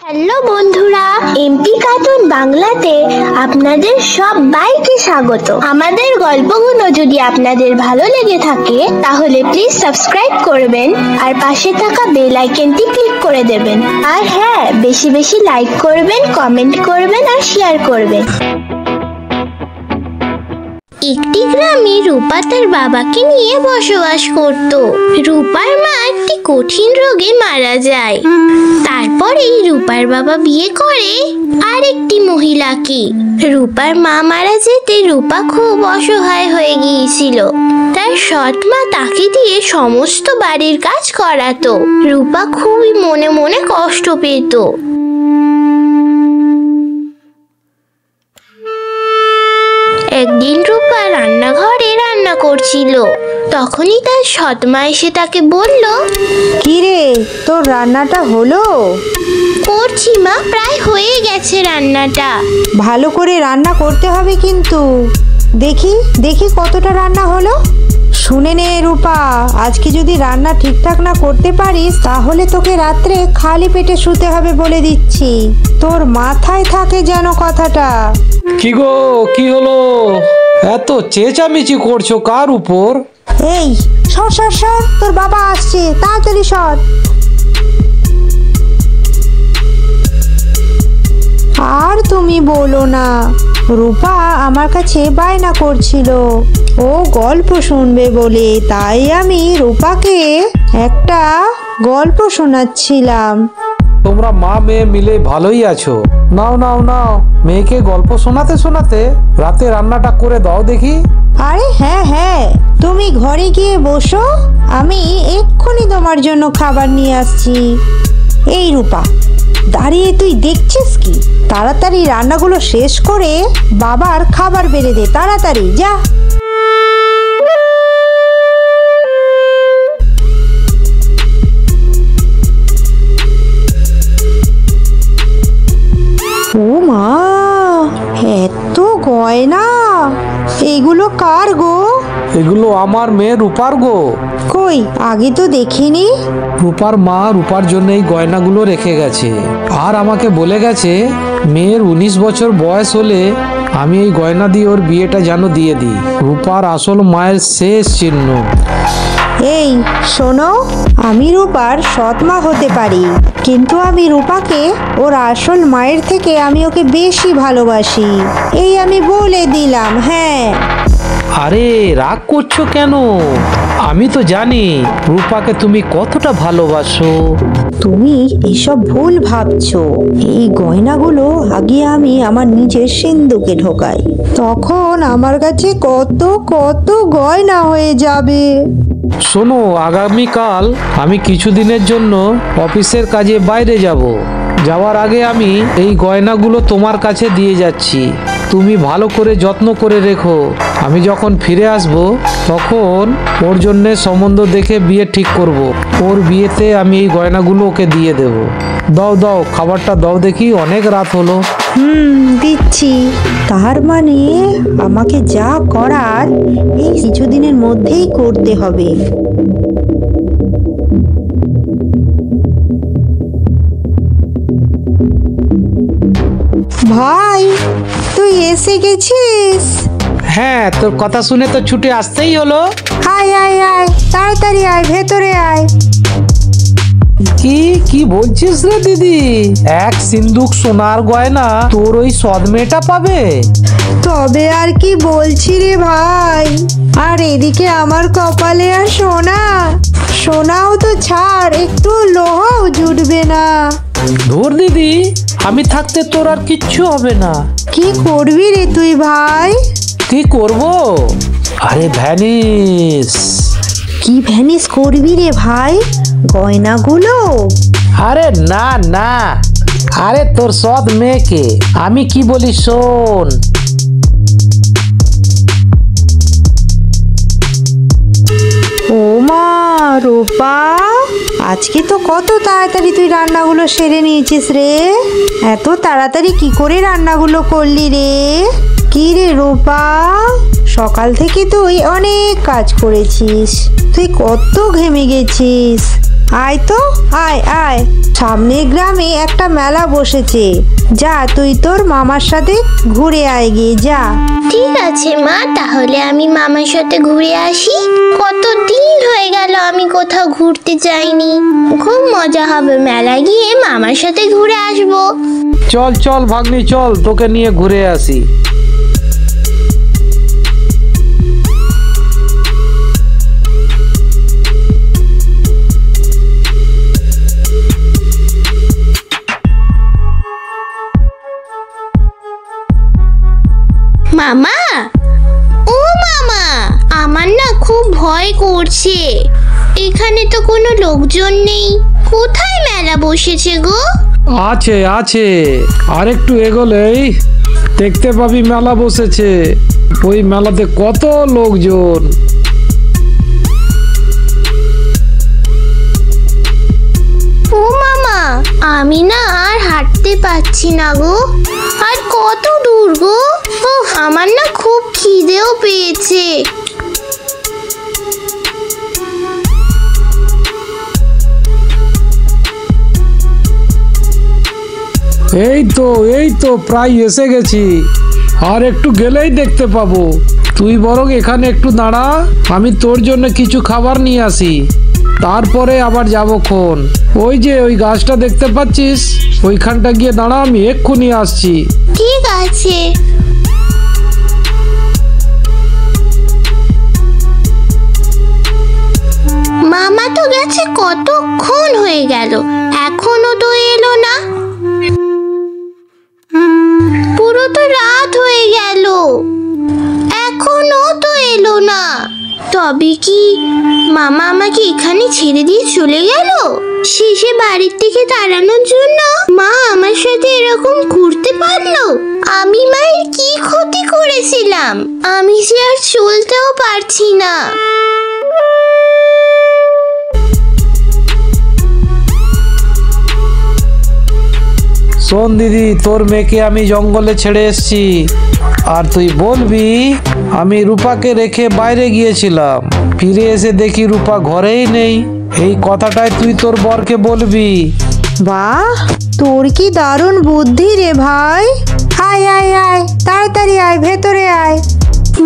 Hello বন্ধুরা, MP cartoon বাংলাতে আপনাদের সবাইকে স্বাগত। আমাদের গল্পগুলো যদি আপনাদের ভালো লেগে থাকে তাহলে প্লিজ সাবস্ক্রাইব করবেন আর পাশে থাকা বেল আইকনটি ক্লিক করে দেবেন। আর হ্যাঁ, বেশি বেশি লাইক করবেন, কমেন্ট করবেন আর শেয়ার করবেন। একটি গ্রামে রূপা তার বাবাকে নিয়ে বসবাস করত। রূপার মা একটি কঠিন রোগে মারা যায়। তারপরেই রূপার বাবা বিয়ে করে আরেকটি মহিলাকে। রূপার মা মারা যেতে রূপা খুব অসহায় হয়ে গিয়েছিল। তার সৎ মা তাকে দিয়ে সমস্ত বাড়ির কাজ করাতো। রূপা খুবই মনে মনে কষ্ট পেত। একদিন রূপা রান্নাঘরে রান্না করছিল। তখনই তার সৎ মা এসে তাকে বলল, কি রে, তোর রান্নাটা হলো? করছি মা, প্রায় হয়ে গেছে রান্নাটা। ভালো করে রান্না করতে হবে কিন্তু। দেখি দেখি কতটা রান্না হলো। শুনে নে রূপা, আজকে যদি রান্না ঠিকঠাক না করতে পারিস তাহলে তোকে রাত্রে খালি পেটে শুতে হবে বলে দিচ্ছি। তোর মাথায় থাকে যেন কথাটা। কি গো, কি হলো? এত চেঁচামেচি করছো কার উপর? এই সর সর সর, তোর বাবা আসছে, তাড়াতাড়ি সর। আর তুমি বলো না, রূপা আমার কাছে বায়না করছিল ও গল্প শুনবে বলে, তাই আমি রূপাকে একটা গল্প শোনাচ্ছিলাম। তোমরা মা মেয়ে মিলে ভালোই আছো। নাও নাও নাও, মেয়েকে গল্প শোনাতে শোনাতে রাতে রান্নাটা করে দাও দেখি। আরে হ্যাঁ হ্যাঁ, তুমি ঘরে গিয়ে বসো, আমি এক্ষুনি তোমার জন্য খাবার নিয়ে আসছি। এই রূপা, দাঁড়িয়ে তুই দেখছিস কি? তাড়াতাড়ি রান্নাগুলো শেষ করে বাবার খাবার বেড়ে দে, তাড়াতাড়ি যা। ও মা, এত গয়না! এগুলো কার গো? এগুলো আমার মেয়ে রূপার গো। কই, আগে তো দেখিনি। রূপার মা রূপার জন্য এই গয়নাগুলো রেখে গেছে, আর আমাকে বলে গেছে মেয়ের 19 বছর বয়স হলে আমি এই গয়না দিয়ে ওর বিয়েটা যেন দিয়ে দিই। রূপার আসল মায়ের শেষ চিহ্ন। এই শোনো, আমি রূপার সৎ মা হতে পারি, কিন্তু আমি রূপাকে ওর আসল মায়ের থেকে আমি ওকে বেশি ভালোবাসি, এই আমি বলে দিলাম। হ্যাঁ। আরে রাগ করছো কেন? আমি তো জানি রূপাকে তুমি কতটা ভালোবাসো। তুমি এসব ভুল ভাবছো। এই গয়নাগুলো আগে আমি আমার নিজের সিন্ধুকে ঢোকাই, তখন আমার কাছে কত কত গয়না হয়ে যাবে। শোনো, আগামীকাল আমি কিছুদিনের জন্য অফিসের কাজে বাইরে যাব। যাওয়ার আগে আমি এই গয়নাগুলো তোমার কাছে দিয়ে যাচ্ছি। তুমি ভালো করে যত্ন করে রেখো। আমি যখন ফিরে আসব তখন ওর জন্যে সম্বন্ধ দেখে বিয়ে ঠিক করব। ওর বিয়েতে আমি এই গয়নাগুলো ওকে দিয়ে দেব। দাও দাও, খাবারটা দাও দেখি, অনেক রাত হলো। দিচ্ছি। তার মানে আমাকে যা করার এই কিছুদিনের মধ্যেই করতে হবে। ভাই, তুই এসে গেছিস? হ্যাঁ, তোর কথা শুনে তো ছুটে আসতেই হলো। আয় আয় আয়, তাড়াতাড়ি আয়, ভেতরে আয়। কি কি বলছিস রে দিদি? এক সিন্দুক সোনার গয়না তোর ওই সৎ মেয়েটা পাবে? তবে আর কি বলছি রে ভাই। আর এদিকে আমার কপালে আর সোনা, সোনাও তো ছাড়, একটু লোহাও জুটবে না। ধুর দিদি, আমি থাকতে তোর আর কিচ্ছু হবে না। কি করবি রে তুই ভাই? কি করব? আরে ভ্যানিস। কি ভ্যানিস করবি রে ভাই? গয়নাগুলো? আরে না না, আরে তোর সৎ মেয়েকে। আমি কি বলি শোন। ও মা, রূপা, আজকে তো কত তাড়াতাড়ি তুই রান্নাগুলো সেরে নিয়েছিস রে। এত তাড়াতাড়ি কি করে রান্নাগুলো করলি রে? কি রে রূপা, সকাল থেকে তুই অনেক কাজ করেছিস, তুই কত ঘেমে গেছিস। আয় তো, আয় আয়, সামনের গ্রামে একটা মেলা বসেছে, যা তুই তোর মামার সাথে ঘুরে আয় গিয়ে যা। ঠিক আছে মা, তাহলে আমি মামার সাথে ঘুরে আসি। কতদিন হয়ে গেল আমি কোথাও ঘুরতে যাইনি। খুব মজা হবে, মেলা গিয়ে মামার সাথে ঘুরে আসবো। চল চল ভাগ্নি, চল তোকে নিয়ে ঘুরে আসি। মামা, ও মামা, আমার না খুব ভয় করছে। এখানে তো কোনো লোকজন নেই, কোথায় মেলা বসেছে গো? আছে আছে, আর একটু এগোলেই দেখতে পাবি মেলা বসেছে। ওই মেলাতে কত লোকজন। ও মামা, আমি না আর হাঁটতে পারছি না গো। আর কত দূর গো? আমার না খুব খিদেও পেয়েছে। এই তো প্রায় এসে গেছি। আর একটু গেলেই দেখতে পাবো। তুই বরং এখানে একটু দাঁড়া, আমি তোর জন্য কিছু খাবার নিয়ে আসি, তারপরে আবার যাবক্ষণ। ওই যে ওই গাছটা দেখতে পাচ্ছিস, ওইখানটা গিয়ে দাঁড়া, আমি এক্ষুনি আসছি। ঠিক আছে। মামা তো গেছে কতক্ষণ হয়ে গেল, এখনো তো এলো না। পুরো তো রাত হয়ে গেল, এখনো তো এলো না। তবে কি মামা আমাকে এখানে ছেড়ে দিয়ে চলে গেল? শেষে বাড়ির থেকে তাড়ানোর জন্য মা আমার সাথে এরকম ঘুরতে পারলো? আমি মায়ের কি ক্ষতি করেছিলাম? আমি যে আর চলতেও পারছি না। শোন দিদি, তোর মেয়েকে আমি জঙ্গলে ছেড়ে এসেছি, আর তুই বলবি আমি রূপাকে রেখে বাইরে গিয়েছিলাম, ফিরে এসে দেখি রূপা ঘরেই নেই। এই কথাটাই তুই তোর বরকে বলবি। বাহ, তোর কি দারুণ বুদ্ধি রে ভাই। আয় আয় আয়, তাড়াতাড়ি আয়, ভেতরে আয়।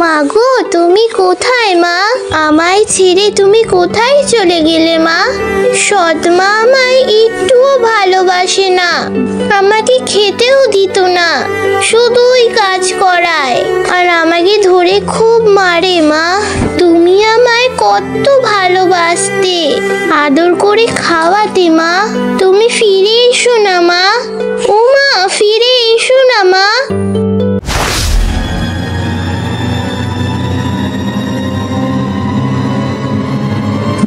মা গো, তুমি কোথায় মা? আমায় ছেড়ে তুমি কোথায় চলে গেলে মা? সৎ মা আমায় একটুও ভালোবাসে না, আমাকে খেতেও দিত না, শুধুই কাজ করায় আর আমাকে ধরে খুব মারে। মা, তুমি আমায় কত ভালোবাসতে, আদর করে খাওয়াতে। মা, তুমি ফিরে এসো না মা। ও মা, ফিরে এসো না মা।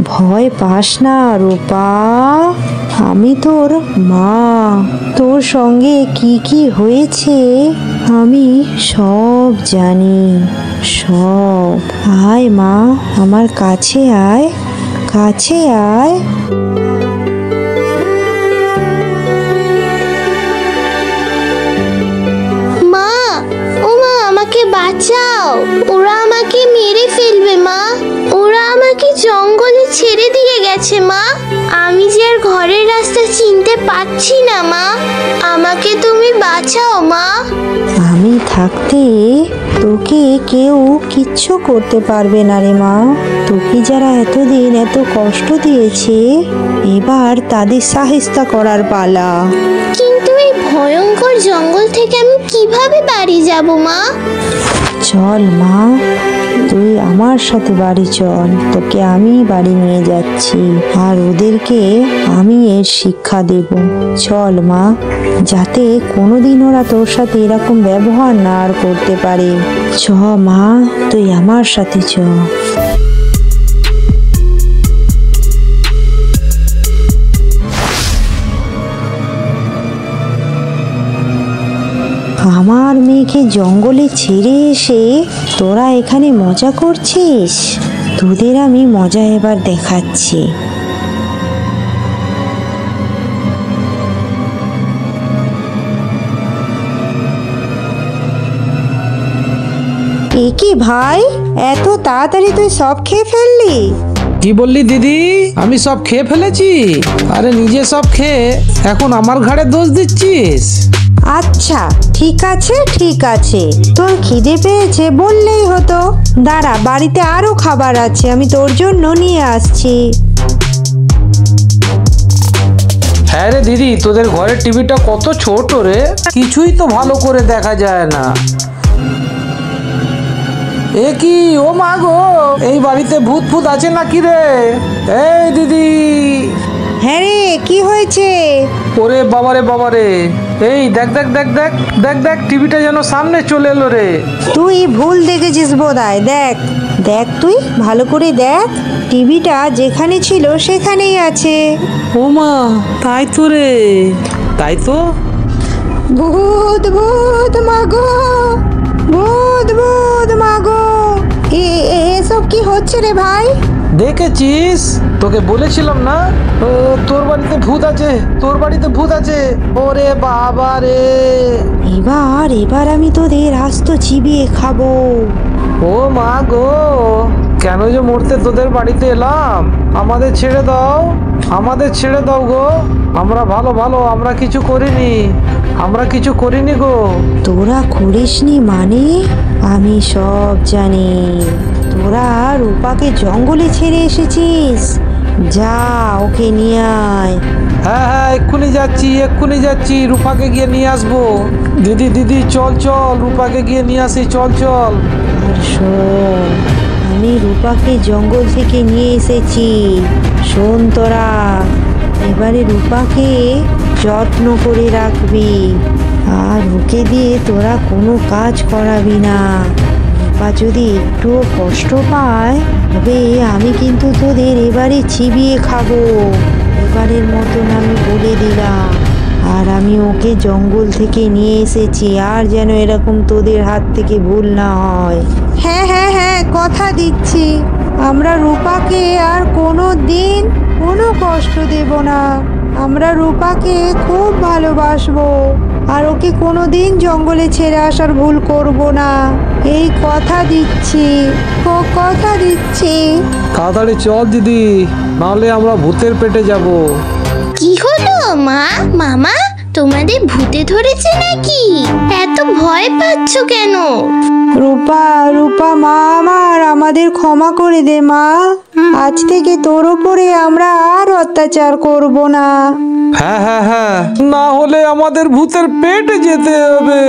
ভয় পাস না রূপা, আমি তোর মা। তোর সঙ্গে কি কি হয়েছে আমি সব জানি, সব। আয় মা, আমার কাছে আয়, কাছে আয়। মা, ও মা, আমাকে বাঁচাও, ওরা আমাকে মেরে ফেলবে মা। ওরা আমাকে জঙ্গলে ছেড়ে দিয়ে গেছে মা। আমি যে আর ঘরের রাস্তা চিনতে পারছি না মা, আমাকে তুমি বাঁচাও মা। আমি থাকতে তোকে কেউ কিচ্ছু করতে পারবে না রে মা। তোকে যারা এতদিন এত কষ্ট দিয়েছে, এবার তাদের সাহেস্তা করার পালা। কিন্তু এই ভয়ঙ্কর জঙ্গল থেকে আমি কিভাবে বাড়ি যাব মা? চল মা, তুই আমার সাথে বাড়ি চল, তোকে আমি বাড়ি নিয়ে যাচ্ছি, আর ওদেরকে আমি এর শিক্ষা দেব। চল মা, যাতে কোনোদিন ওরা তোর সাথে এরকম ব্যবহার না আর করতে পারে। চ মা, তুই আমার সাথে চ। আমার মেয়েকে জঙ্গলে ছেড়ে এসে তোরা এখানে মজা করছিস? তোদের আমি মজা এবার দেখাচ্ছি। এ কি ভাই, এত তাড়াতাড়ি তুই সব খেয়ে ফেললি? কি বললি দিদি? আমি সব খেয়ে ফেলেছি? আরে নিজে সব খেয়ে এখন আমার ঘাড়ে দোষ দিচ্ছিস? আচ্ছা ঠিক আছে ঠিক আছে, তোর খিদে পেয়েছে বললেই হতো। দাঁড়া, বাড়িতে আরো খাবার আছে, আমি তোর জন্য নিয়ে আসছি। হ্যাঁ রে দিদি, তোদের ঘরের টিভিটা কত ছোট রে, কিছুই তো ভালো করে দেখা যায় না। এ কি, ও মা গো, এই বাড়িতে ভূত ফুত আছে নাকি রে? এই দিদি। হ্যাঁ রে, কি হয়েছে? ওরে বাবারে বাবারে, এই দেখ দেখ দেখ দেখ দেখ দেখ, টিভিটা যেন সামনে চলে এলো রে। তুই ভুল দেখেছিস বোধহয়। দেখ দেখ, তুই ভালো করে দেখ, টিভিটা যেখানে ছিল সেখানেই আছে। ও মা, তাই তো রে, তাই তো। ভূত ভূত মাগো, ভূত ভূত মাগো। এসব কি হচ্ছে রে ভাই? দেখেছিস, তোকে বলেছিলাম না, ও তোর বাড়িতে ভূত আছে, তোর বাড়িতে ভূত আছে। ওরে বাবা রে। এবার আমি তোদের আস্ত চিবিয়ে খাবো। ও মা গো, কেন যে মরতে তোদের বাড়িতে এলাম। আমাদের ছেড়ে দাও, আমাদের ছেড়ে দাও গো। আমরা ভালো ভালো, আমরা কিছু করিনি, আমরা কিছু করিনি গো। তোরা করিসনি মানে? আমি সব জানি। তোরা রূপাকে জঙ্গলে ছেড়ে এসেছিস। যা, ওকে নিয়ে আয়। হ্যাঁ হ্যাঁ, এক্ষুনি যাচ্ছি, এক্ষুনি যাচ্ছি, রূপাকে গিয়ে নিয়ে আসবো। দিদি দিদি, চল চল, রূপাকে গিয়ে নিয়ে আসি, চল চল। আর শোন, আমি রূপাকে জঙ্গল থেকে নিয়ে এসেছি। শোন তোরা, এবারে রূপাকে যত্ন করে রাখবি, আর ওকে দিয়ে তোরা কোনো কাজ করাবি না। রূপা যদি একটুও কষ্ট পায়, তবে আমি কিন্তু তোদের এবারে চিবিয়ে খাবো। এবারের মতন আমি বলে দিলাম। আর আমি ওকে জঙ্গল থেকে নিয়ে এসেছি, আর যেন এরকম তোদের হাত থেকে ভুল না হয়। হ্যাঁ হ্যাঁ হ্যাঁ, কথা দিচ্ছি, আমরা রূপাকে আর কোনো দিন কোনো কষ্ট দেব না। আমরা রূপাকে খুব ভালোবাসবো, আর ওকে কোনো দিন জঙ্গলে ছেড়ে আসার ভুল করব না। এই কথা দিচ্ছি, ও কথা দিচ্ছি। তাড়াতাড়ি চল দিদি, নাহলে আমরা ভূতের পেটে যাব। কি হলো মা, মামা, তোমাদের ভূতে ধরেছে নাকি? এত ভয় পাচ্ছ কেন? রূপা রূপা মা আমার, আমাদের ক্ষমা করে দে মা। আজ থেকে তোর উপরে আমরা আর অত্যাচার করব না। হ্যাঁ হ্যাঁ হ্যাঁ, না হলে আমাদের ভূতের পেটে যেতে হবে।